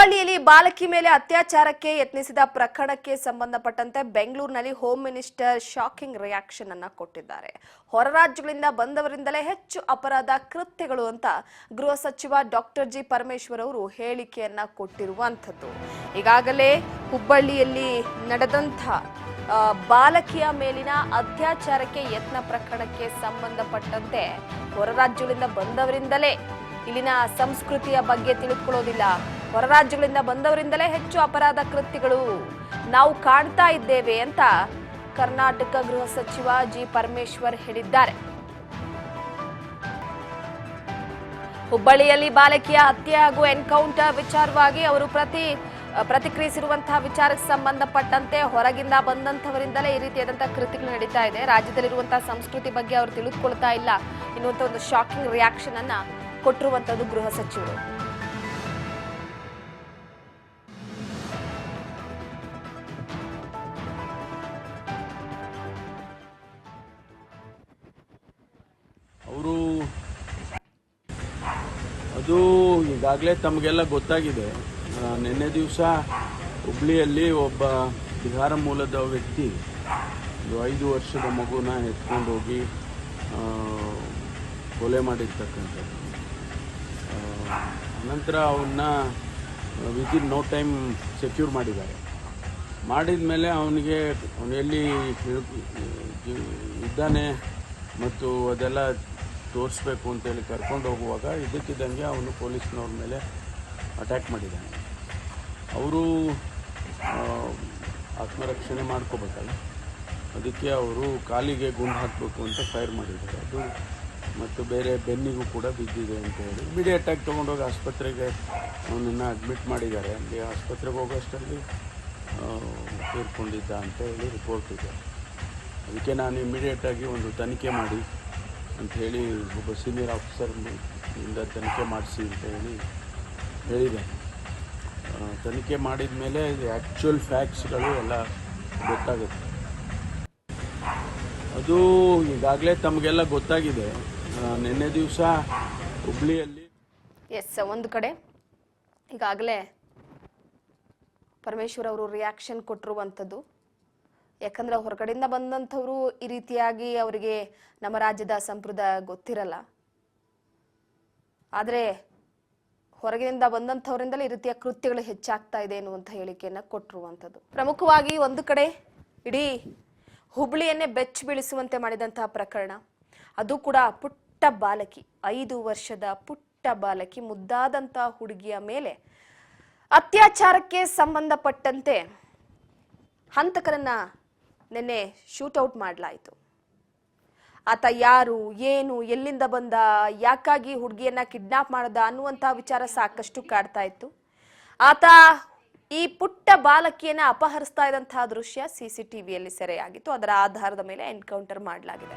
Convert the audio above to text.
ಹುಬ್ಬಳ್ಳಿಯಲ್ಲಿ ಬಾಲಕಿ ಮೇಲೆ ಅತ್ಯಾಚಾರಕ್ಕೆ ಯತ್ನಿಸಿದ ಪ್ರಕರಣಕ್ಕೆ ಸಂಬಂಧಪಟ್ಟಂತೆ ಬೆಂಗಳೂರಿನಲ್ಲಿ ಹೋಮ್ ಮಿನಿಸ್ಟರ್ ಶಾಕಿಂಗ್ ರಿಯಾಕ್ಷನ್ ಅನ್ನು ಕೊಟ್ಟಿದ್ದಾರೆ. ಹೊರ ರಾಜ್ಯಗಳಿಂದ ಬಂದವರಿಂದಲೇ ಹೆಚ್ಚು ಅಪರಾಧ ಕೃತ್ಯಗಳು ಅಂತ ಗೃಹ ಸಚಿವ ಡಾಕ್ಟರ್ ಜಿ ಪರಮೇಶ್ವರ್ ಅವರು ಹೇಳಿಕೆಯನ್ನ ಕೊಟ್ಟಿರುವಂತದ್ದು. ಈಗಾಗಲೇ ಹುಬ್ಬಳ್ಳಿಯಲ್ಲಿ ನಡೆದಂತ ಬಾಲಕಿಯ ಮೇಲಿನ ಅತ್ಯಾಚಾರಕ್ಕೆ ಯತ್ನ ಪ್ರಕರಣಕ್ಕೆ ಸಂಬಂಧಪಟ್ಟಂತೆ ಹೊರ ರಾಜ್ಯಗಳಿಂದ ಬಂದವರಿಂದಲೇ ಇಲ್ಲಿನ ಸಂಸ್ಕೃತಿಯ ಬಗ್ಗೆ ತಿಳಿದುಕೊಳ್ಳೋದಿಲ್ಲ, ಹೊರ ರಾಜ್ಯಗಳಿಂದ ಬಂದವರಿಂದಲೇ ಹೆಚ್ಚು ಅಪರಾಧ ಕೃತ್ಯಗಳು ನಾವು ಕಾಣ್ತಾ ಇದ್ದೇವೆ ಅಂತ ಕರ್ನಾಟಕ ಗೃಹ ಸಚಿವ ಜಿ ಪರಮೇಶ್ವರ್ ಹೇಳಿದ್ದಾರೆ. ಹುಬ್ಬಳ್ಳಿಯಲ್ಲಿ ಬಾಲಕಿಯ ಹತ್ಯೆ ಹಾಗೂ ಎನ್ಕೌಂಟರ್ ವಿಚಾರವಾಗಿ ಅವರು ಪ್ರತಿಕ್ರಿಯಿಸಿರುವಂತಹ ವಿಚಾರಕ್ಕೆ ಸಂಬಂಧಪಟ್ಟಂತೆ ಹೊರಗಿಂದ ಬಂದಂತವರಿಂದಲೇ ಈ ರೀತಿಯಾದಂತಹ ಕೃತ್ಯಗಳು ನಡೀತಾ ಇದೆ, ರಾಜ್ಯದಲ್ಲಿರುವಂತಹ ಸಂಸ್ಕೃತಿ ಬಗ್ಗೆ ಅವರು ತಿಳಿದುಕೊಳ್ತಾ ಇಲ್ಲ ಎನ್ನುವಂತ ಒಂದು ಶಾಕಿಂಗ್ ರಿಯಾಕ್ಷನ್ ಅನ್ನ ಕೊಟ್ಟಿರುವಂತದ್ದು ಗೃಹ ಸಚಿವರು. ಅವರು ಅದು ಈಗಾಗಲೇ ತಮಗೆಲ್ಲ ಗೊತ್ತಾಗಿದೆ. ನಿನ್ನೆ ದಿವಸ ಹುಬ್ಳಿಯಲ್ಲಿ ಒಬ್ಬ ಬಿಹಾರ ಮೂಲದ ವ್ಯಕ್ತಿ 5 ವರ್ಷದ ಮಗುನ ಎತ್ಕೊಂಡು ಹೋಗಿ ಕೊಲೆ ಮಾಡಿರ್ತಕ್ಕಂಥದ್ದು. ನಂತರ ಅವನ್ನ ವಿತಿನ್ ನೋ ಟೈಮ್ ಸೆಕ್ಯೂರ್ ಮಾಡಿದ್ದಾರೆ. ಮಾಡಿದ ಮೇಲೆ ಅವನು ಎಲ್ಲಿ ಇದ್ದಾನೆ ಮತ್ತು ಅದೆಲ್ಲ ತೋರಿಸ್ಬೇಕು ಅಂತೇಳಿ ಕರ್ಕೊಂಡು ಹೋಗುವಾಗ ಇದಕ್ಕಿದ್ದಂಗೆ ಅವನು ಪೊಲೀಸ್ನವ್ರ ಮೇಲೆ ಅಟ್ಯಾಕ್ ಮಾಡಿದ್ದಾನೆ. ಅವರು ಆತ್ಮರಕ್ಷಣೆ ಮಾಡ್ಕೋಬೇಕಲ್ಲ, ಅದಕ್ಕೆ ಅವರು ಕಾಲಿಗೆ ಗುಂಡು ಹಾಕಬೇಕು ಅಂತ ಫೈರ್ ಮಾಡಿದ್ದಾರೆ. ಅದು ಮತ್ತು ಬೇರೆ ಬೆನ್ನಿಗೂ ಕೂಡ ಬಿದ್ದಿದೆ ಅಂತ ಹೇಳಿ ಇಮಿಡಿಯೇಟಾಗಿ ತೊಗೊಂಡೋಗಿ ಆಸ್ಪತ್ರೆಗೆ ಅವನನ್ನು ಅಡ್ಮಿಟ್ ಮಾಡಿದ್ದಾರೆ. ಅಲ್ಲಿ ಆಸ್ಪತ್ರೆಗೆ ಹೋಗೋಷ್ಟರಲ್ಲಿ ತೀರ್ಕೊಂಡಿದ್ದ ಅಂತ ಹೇಳಿ ರಿಪೋರ್ಟ್ ಇದೆ. ಅದಕ್ಕೆ ನಾನು ಇಮಿಡಿಯೇಟಾಗಿ ಒಂದು ತನಿಖೆ ಮಾಡಿ ಅಂಥೇಳಿ ಒಬ್ಬ ಸೀನಿಯರ್ ಆಫೀಸರ್ನಿಂದ ತನಿಖೆ ಮಾಡಿಸಿ ಅಂತ ಹೇಳಿದೆ. ತನಿಖೆ ಮಾಡಿದ ಮೇಲೆ ಆ್ಯಕ್ಚುಯಲ್ ಫ್ಯಾಕ್ಟ್ಸ್ಗಳು ಎಲ್ಲ ಗೊತ್ತಾಗುತ್ತೆ. ಅದು ಈಗಾಗಲೇ ತಮಗೆಲ್ಲ ಗೊತ್ತಾಗಿದೆ. ನಿನ್ನೆ ದಿವಸ ಹುಬ್ಳಿಯಲ್ಲಿ ಒಂದು ಕಡೆ ಈಗಾಗಲೇ ಪರಮೇಶ್ವರ್ ಅವರು ರಿಯಾಕ್ಷನ್ ಕೊಟ್ಟಿರುವಂಥದ್ದು. ಯಾಕಂದ್ರೆ ಹೊರಗಡೆಯಿಂದ ಬಂದಂಥವ್ರು ಈ ರೀತಿಯಾಗಿ ಅವರಿಗೆ ನಮ್ಮ ರಾಜ್ಯದ ಸಂಪ್ರದಾಯ ಗೊತ್ತಿರಲ್ಲ, ಆದರೆ ಹೊರಗಿನಿಂದ ಬಂದಂಥವರಿಂದಲೇ ಈ ರೀತಿಯ ಕೃತ್ಯಗಳು ಹೆಚ್ಚಾಗ್ತಾ ಇದೆ ಎನ್ನುವಂಥ ಹೇಳಿಕೆಯನ್ನ ಕೊಟ್ಟಿರುವಂಥದ್ದು. ಪ್ರಮುಖವಾಗಿ ಒಂದು ಕಡೆ ಇಡೀ ಹುಬ್ಳಿಯನ್ನೇ ಬೆಚ್ಚಿ ಬೀಳಿಸುವಂತೆ ಮಾಡಿದಂತಹ ಪ್ರಕರಣ, ಅದು ಕೂಡ ಪುಟ್ಟ ಬಾಲಕಿ, 5 ವರ್ಷದ ಪುಟ್ಟ ಬಾಲಕಿ, ಮುದ್ದಾದಂಥ ಹುಡುಗಿಯ ಮೇಲೆ ಅತ್ಯಾಚಾರಕ್ಕೆ ಸಂಬಂಧಪಟ್ಟಂತೆ ಹಂತಕರನ್ನ ನಿನ್ನೆ ಶೂಟೌಟ್ ಮಾಡಲಾಯಿತು. ಆತ ಯಾರು, ಏನು, ಎಲ್ಲಿಂದ ಬಂದ, ಯಾಕಾಗಿ ಹುಡುಗಿಯನ್ನ ಕಿಡ್ನಾಪ್ ಮಾಡದ ಅನ್ನುವಂಥ ವಿಚಾರ ಸಾಕಷ್ಟು ಕಾಡ್ತಾ ಇತ್ತು. ಆತ ಈ ಪುಟ್ಟ ಬಾಲಕಿಯನ್ನ ಅಪಹರಿಸ್ತಾ ಇದ್ದಂತಹ ದೃಶ್ಯ CCTVಯಲ್ಲಿ ಸೆರೆಯಾಗಿತ್ತು. ಅದರ ಆಧಾರದ ಮೇಲೆ ಎನ್ಕೌಂಟರ್ ಮಾಡಲಾಗಿದೆ.